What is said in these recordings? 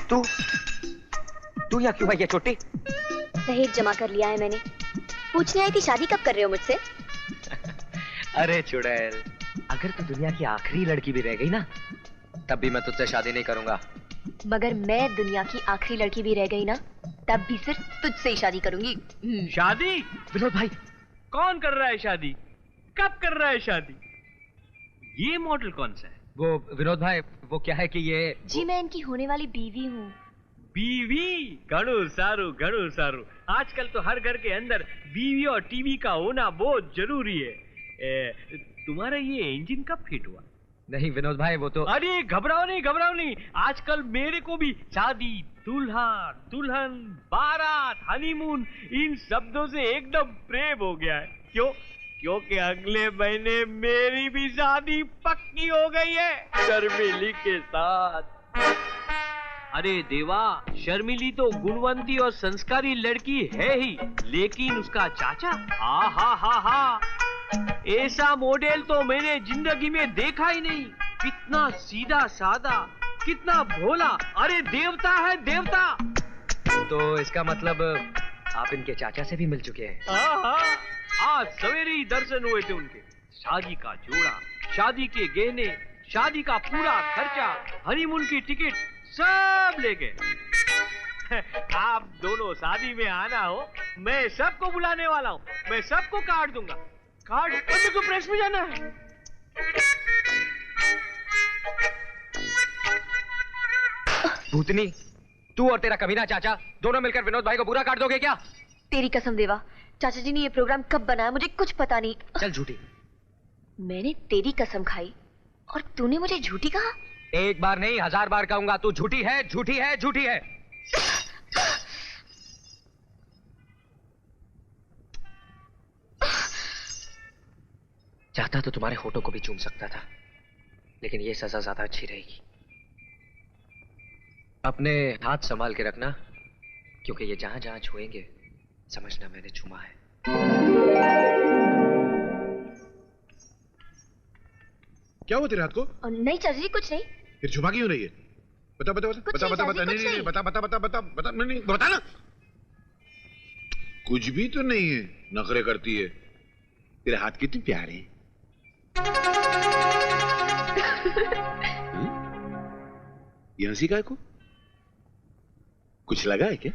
तू तू यहाँ क्यों आई है छोटी? दहेज जमा कर लिया है मैंने। पूछने आई थी शादी कब कर रहे हो मुझसे? अरे चुड़ैल, अगर तू दुनिया की आखिरी लड़की भी रह गई ना, तब भी मैं तुझसे शादी नहीं करूंगा। मगर मैं दुनिया की आखिरी लड़की भी रह गई ना, तब भी सिर्फ तुझसे ही शादी करूंगी। शादी? विनोद भाई, कौन कर रहा है शादी? कब कर रहा है शादी? ये मॉडल कौन सा है? वो विनोद भाई, वो क्या है कि ये जी मैं इनकी होने वाली बीवी हूँ। बीवी? घणु सारू। आजकल तो हर घर के अंदर बीवी और टीवी का होना बहुत जरूरी है। तुम्हारा ये इंजन कब फिट हुआ? नहीं विनोद भाई, वो तो अरे घबराओ नहीं। आजकल मेरे को भी शादी, दूल्हा, दुल्हन, बारात, हनीमून, इन शब्दों से एकदम प्रेम हो गया है। क्यों? क्योंकि अगले महीने मेरी भी शादी पक्की हो गई है शर्मिली के साथ। अरे देवा, शर्मिली तो गुणवंती और संस्कारी लड़की है ही, लेकिन उसका चाचा, हा, ऐसा मॉडल तो मैंने जिंदगी में देखा ही नहीं। कितना सीधा साधा, कितना भोला, अरे देवता है देवता। तो इसका मतलब आप इनके चाचा से भी मिल चुके हैं? हाँ, आज सवेरे ही दर्शन हुए थे उनके। शादी का जोड़ा, शादी के गहने, शादी का पूरा खर्चा, हनीमून की टिकट सब ले गए। आप दोनों शादी में आना हो, मैं सबको बुलाने वाला हूँ। मैं सबको कार्ड दूंगा। कार्ड मेरे को प्रेस में जाना है। भूतनी, तू और तेरा कमीना चाचा दोनों मिलकर विनोद भाई को बुरा काट दोगे क्या? तेरी कसम देवा, चाचा जी ने ये प्रोग्राम कब बनाया मुझे कुछ पता नहीं। चल झूठी। मैंने तेरी कसम खाई और तूने मुझे झूठी कहा? एक बार नहीं 1000 बार कहूंगा, तू झूठी है, झूठी है, झूठी है। चाहता तो तुम्हारे होठों को भी चूम सकता था, लेकिन ये सजा ज्यादा अच्छी रहेगी। अपने हाथ संभाल के रखना, क्योंकि ये जहां जहां छुएंगे समझना मैंने चूमा है। क्या हुआ तेरे हाथ को? नहीं चाचा जी, कुछ नहीं। फिर छुपा क्यों रही है? बता ना। कुछ भी तो नहीं है, नखरे करती है। तेरे हाथ कितने प्यारे हैं। ये हंसी काय को? कुछ लगा है क्या?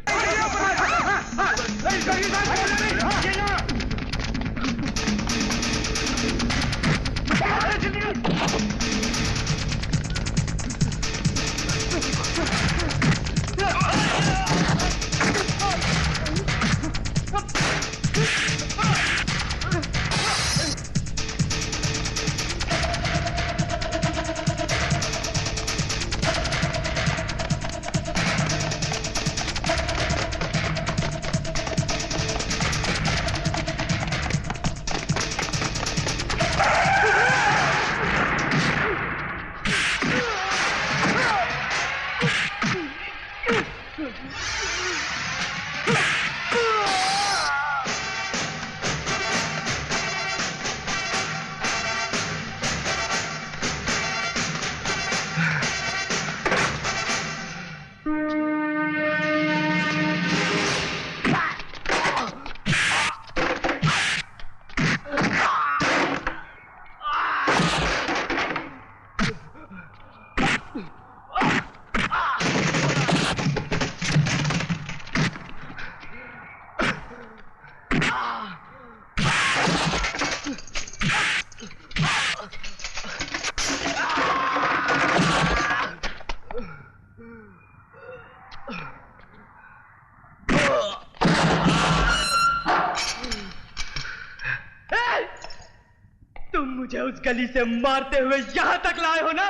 मुझे उस गली से मारते हुए यहां तक लाए हो ना?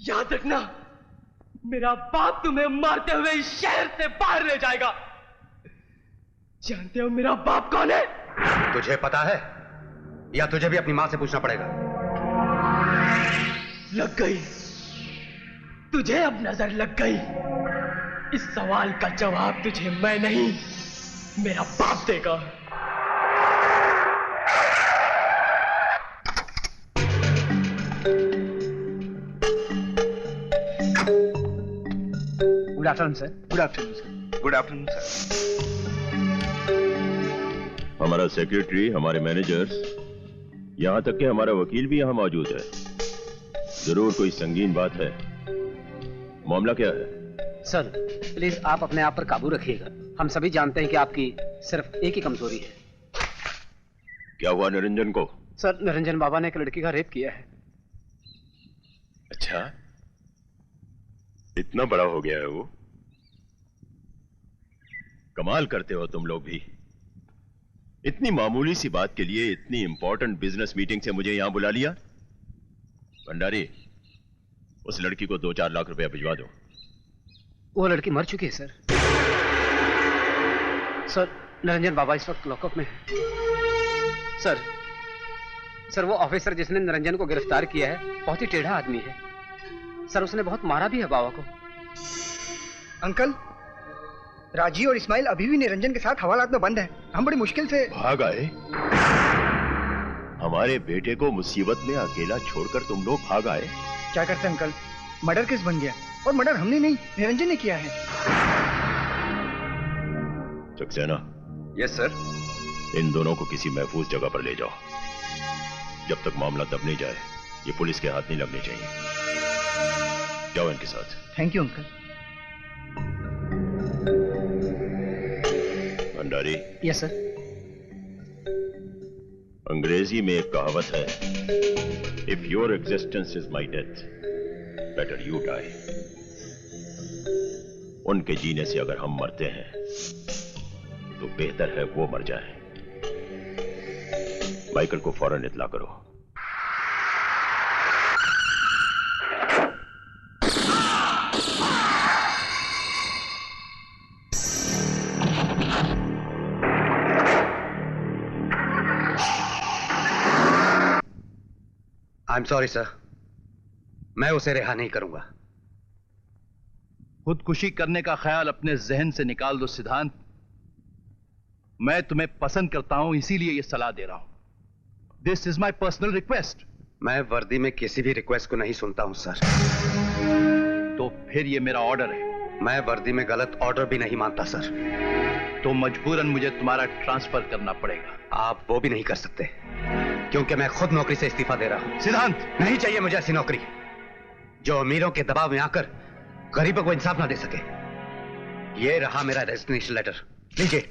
याद रखना, मेरा बाप तुम्हें मारते हुए इस शहर से बाहर ले जाएगा। जानते हो मेरा बाप कौन है? तुझे पता है या तुझे भी अपनी मां से पूछना पड़ेगा? लग गई, तुझे अब नजर लग गई। इस सवाल का जवाब तुझे मैं नहीं, मेरा बाप देगा। Good afternoon sir. Good afternoon sir. Good afternoon sir. हमारा सेक्रेटरी, हमारे मैनेजर्स, यहां तक कि हमारा वकील भी यहां मौजूद है। जरूर कोई संगीन बात है। मामला क्या है? सर प्लीज आप अपने आप पर काबू रखिएगा। हम सभी जानते हैं कि आपकी सिर्फ एक ही कमजोरी है। क्या हुआ निरंजन को? सर निरंजन बाबा ने एक लड़की का रेप किया है। अच्छा, इतना बड़ा हो गया है वो? कमाल करते हो तुम लोग भी। इतनी मामूली सी बात के लिए इतनी इंपॉर्टेंट बिजनेस मीटिंग से मुझे यहां बुला लिया। भंडारी, उस लड़की को 2-4 लाख रुपया भिजवा दो। वो लड़की मर चुकी है सर। सर निरंजन बाबा इस वक्त लॉकअप में है। सर वो ऑफिसर जिसने निरंजन को गिरफ्तार किया है बहुत ही टेढ़ा आदमी है। सर उसने बहुत मारा भी है बाबा को। अंकल, राजी और इस्माइल अभी भी निरंजन के साथ हवालात में बंद है। हम बड़ी मुश्किल से भाग आए। हमारे बेटे को मुसीबत में अकेला छोड़कर तुम लोग भाग आए। क्या करते अंकल, मर्डर केस बन गया और मर्डर हमने नहीं निरंजन ने किया है। सक्सेना। Yes sir. इन दोनों को किसी महफूज जगह पर ले जाओ। जब तक मामला दब नहीं जाए ये पुलिस के हाथ नहीं लगने चाहिए। जाओ इनके साथ। Thank you uncle. Bhandari. Yes sir. अंग्रेजी में एक कहावत है, if your existence is my death better you die. उनके जीने से अगर हम मरते हैं तो बेहतर है वो मर जाए। माइकल को फौरन इत्ला करो। आई एम सॉरी सर, मैं उसे रिहा नहीं करूंगा। खुदकुशी करने का ख्याल अपने जहन से निकाल दो सिद्धांत। मैं तुम्हें पसंद करता हूं, इसीलिए यह सलाह दे रहा हूं। This is my personal request. मैं वर्दी में किसी भी रिक्वेस्ट को नहीं सुनता हूं सर। तो फिर यह मेरा ऑर्डर है। मैं वर्दी में गलत ऑर्डर भी नहीं मानता सर। तो मजबूरन मुझे तुम्हारा ट्रांसफर करना पड़ेगा। आप वो भी नहीं कर सकते क्योंकि मैं खुद नौकरी से इस्तीफा दे रहा हूं। सिद्धांत, नहीं चाहिए मुझे ऐसी नौकरी जो अमीरों के दबाव में आकर गरीबों को इंसाफ ना दे सके। ये रहा मेरा रेजिग्नेशन लेटर, लीजिए।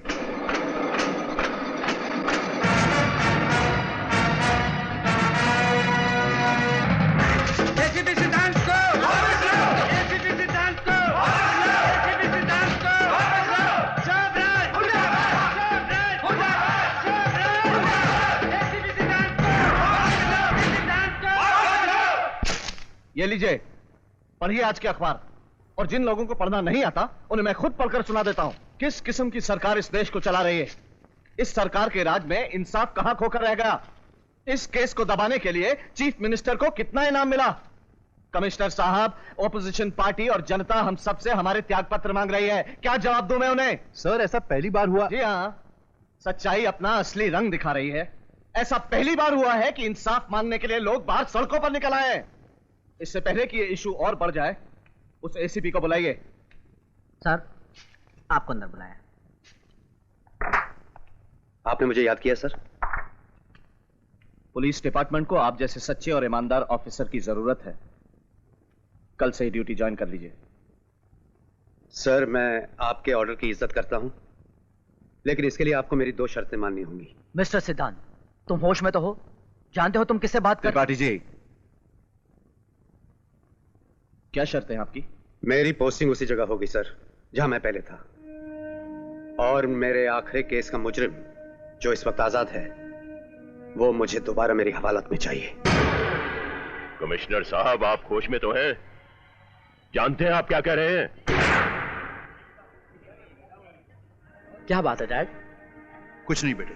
ये लीजिए, पढ़िए आज के अखबार। और जिन लोगों को पढ़ना नहीं आता उन्हें मैं खुद पढ़कर सुना देता हूं। किस किस्म की सरकार इस देश को चला रही है। इस सरकार के राज में इंसाफ कहां खोकर रह गया। इस केस को दबाने के लिए चीफ मिनिस्टर को कितना इनाम मिला। कमिश्नर साहब, ऑपोजिशन पार्टी और जनता हम सबसे हमारे त्याग पत्र मांग रही है। क्या जवाब दूं मैं उन्हें? सर, ऐसा पहली बार हुआ। जी हां, सच्चाई अपना असली रंग दिखा रही है। ऐसा पहली बार हुआ है कि इंसाफ मांगने के लिए लोग बाहर सड़कों पर निकल आए। इससे पहले कि ये इशू और बढ़ जाए उस एसीपी को बुलाइए। सर आपको अंदर बुलाया। आपने मुझे याद किया सर। पुलिस डिपार्टमेंट को आप जैसे सच्चे और ईमानदार ऑफिसर की जरूरत है। कल से ही ड्यूटी ज्वाइन कर लीजिए। सर, मैं आपके ऑर्डर की इज्जत करता हूं, लेकिन इसके लिए आपको मेरी 2 शर्तें माननी होंगी। मिस्टर सिद्धांत, तुम होश में तो हो? जानते हो तुम किससे बात कर? त्रिपाठी जी, क्या शर्तें हैं आपकी? मेरी पोस्टिंग उसी जगह होगी सर जहां मैं पहले था, और मेरे आखिरी केस का मुजरिम जो इस वक्त आजाद है वो मुझे दोबारा मेरी हवालात में चाहिए। कमिश्नर साहब, आप होश में तो हैं? जानते हैं आप क्या कह रहे हैं? क्या बात है डैड? कुछ नहीं बेटे,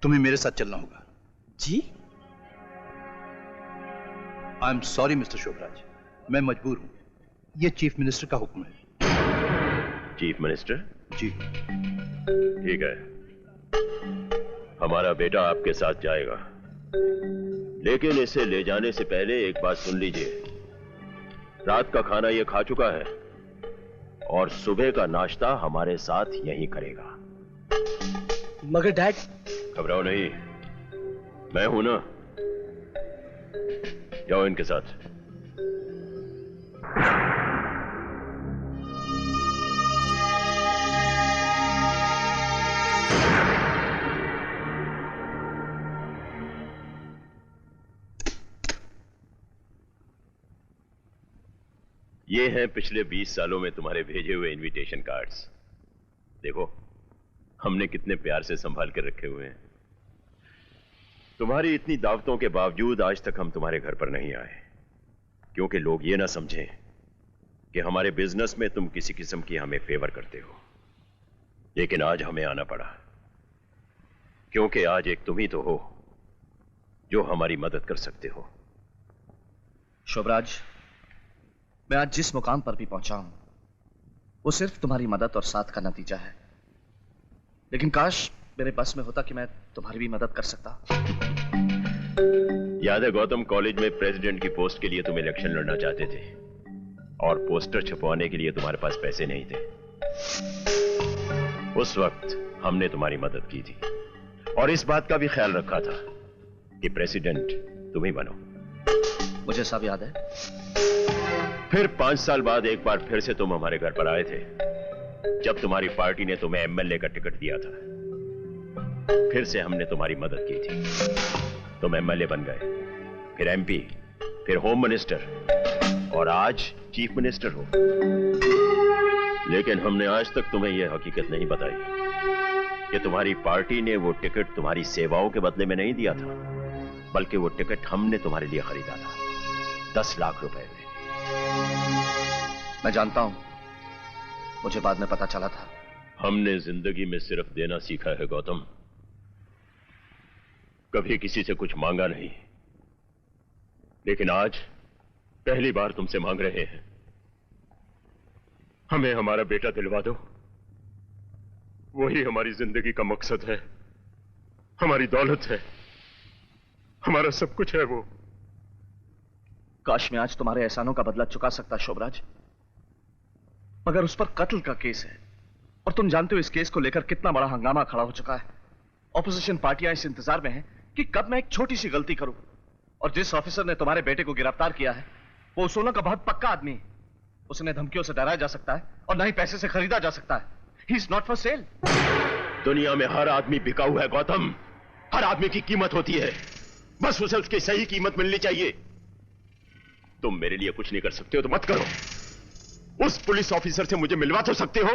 तुम्हें मेरे साथ चलना होगा। जी? I am sorry mister Shobhraj, मैं मजबूर हूं। यह चीफ मिनिस्टर का हुक्म है। Chief minister? जी। ठीक है, हमारा बेटा आपके साथ जाएगा, लेकिन इसे ले जाने से पहले एक बात सुन लीजिए। रात का खाना ये खा चुका है, और सुबह का नाश्ता हमारे साथ यहीं करेगा। मगर डैड। घबराओ नहीं, मैं हूं ना। जाओ इनके साथ। ये हैं पिछले 20 सालों में तुम्हारे भेजे हुए इनविटेशन कार्ड्स। देखो हमने कितने प्यार से संभाल कर रखे हुए हैं। तुम्हारी इतनी दावतों के बावजूद आज तक हम तुम्हारे घर पर नहीं आए, क्योंकि लोग ये ना समझें कि हमारे बिजनेस में तुम किसी किस्म की हमें फेवर करते हो। लेकिन आज हमें आना पड़ा, क्योंकि आज एक तुम ही तो हो जो हमारी मदद कर सकते हो। शोभराज, मैं आज जिस मुकाम पर भी पहुंचा हूं वो सिर्फ तुम्हारी मदद और साथ का नतीजा है। लेकिन काश मेरे बस में होता कि मैं तुम्हारी भी मदद कर सकता। याद है गौतम, कॉलेज में प्रेसिडेंट की पोस्ट के लिए तुम इलेक्शन लड़ना चाहते थे और पोस्टर छपवाने के लिए तुम्हारे पास पैसे नहीं थे। उस वक्त हमने तुम्हारी मदद की थी और इस बात का भी ख्याल रखा था कि प्रेसिडेंट तुम ही बनो। मुझे सब याद है। फिर 5 साल बाद एक बार फिर से तुम हमारे घर पर आए थे, जब तुम्हारी पार्टी ने तुम्हें एमएलए का टिकट दिया था। फिर से हमने तुम्हारी मदद की थी। तुम एमएलए बन गए, फिर एमपी, फिर होम मिनिस्टर और आज चीफ मिनिस्टर हो। लेकिन हमने आज तक तुम्हें यह हकीकत नहीं बताई कि तुम्हारी पार्टी ने वो टिकट तुम्हारी सेवाओं के बदले में नहीं दिया था, बल्कि वो टिकट हमने तुम्हारे लिए खरीदा था 10 लाख रुपए में। मैं जानता हूं, मुझे बाद में पता चला था। हमने जिंदगी में सिर्फ देना सीखा है गौतम, कभी किसी से कुछ मांगा नहीं। लेकिन आज पहली बार तुमसे मांग रहे हैं। हमें हमारा बेटा दिलवा दो, वही हमारी जिंदगी का मकसद है, हमारी दौलत है, हमारा सब कुछ है वो। काश मैं आज तुम्हारे एहसानों का बदला चुका सकता शोभराज, मगर उस पर कत्ल का केस है और तुम जानते हो इस केस को लेकर कितना बड़ा हंगामा खड़ा हो चुका है। ऑपोजिशन पार्टियां इस इंतजार में हैं कि कब मैं एक छोटी सी गलती करूं। और जिस ऑफिसर ने तुम्हारे बेटे को गिरफ्तार किया है वो उसूलों का बहुत पक्का आदमी है। उसे धमकियों से डराया जा सकता है और ना ही पैसे से खरीदा जा सकता है। He is not for sale. दुनिया में हर आदमी बिकाऊ है गौतम, हर आदमी की कीमत होती है, बस उसे उसकी सही कीमत मिलनी चाहिए। तुम मेरे लिए कुछ नहीं कर सकते हो तो मत करो। उस पुलिस ऑफिसर से मुझे मिलवा तो सकते हो